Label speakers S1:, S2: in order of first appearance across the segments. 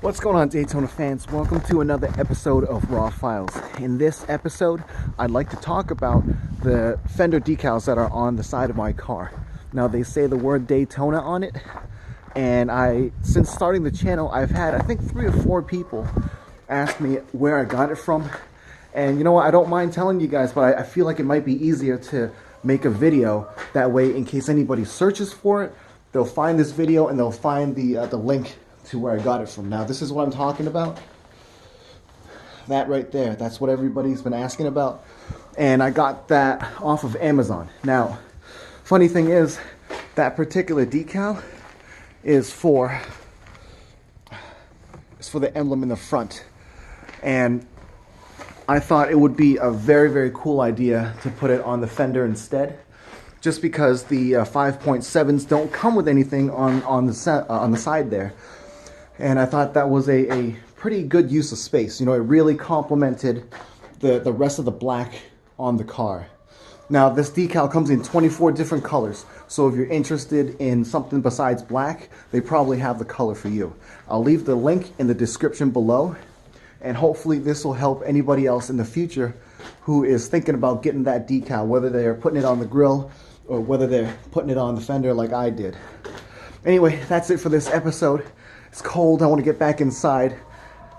S1: What's going on, Daytona fans? Welcome to another episode of Raw Files. In this episode, I'd like to talk about the fender decals that are on the side of my car. Now, they say the word Daytona on it, and since starting the channel, I've had, I think, 3 or 4 people ask me where I got it from. And you know what, I don't mind telling you guys, but I feel like it might be easier to make a video. That way, in case anybody searches for it, they'll find this video and they'll find the link to where I got it from. Now, this is what I'm talking about. That right there, that's what everybody's been asking about. And I got that off of Amazon. Now, funny thing is, that particular decal is for the emblem in the front. And I thought it would be a very, very cool idea to put it on the fender instead. Just because the 5.7s don't come with anything on the side there. And I thought that was a pretty good use of space. You know, it really complemented the rest of the black on the car. Now, this decal comes in 24 different colors. So if you're interested in something besides black, they probably have the color for you. I'll leave the link in the description below. And hopefully this will help anybody else in the future who is thinking about getting that decal, whether they're putting it on the grill or whether they're putting it on the fender like I did. Anyway, that's it for this episode. It's cold. I want to get back inside.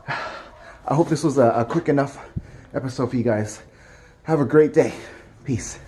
S1: I hope this was a quick enough episode for you guys. Have a great day. Peace.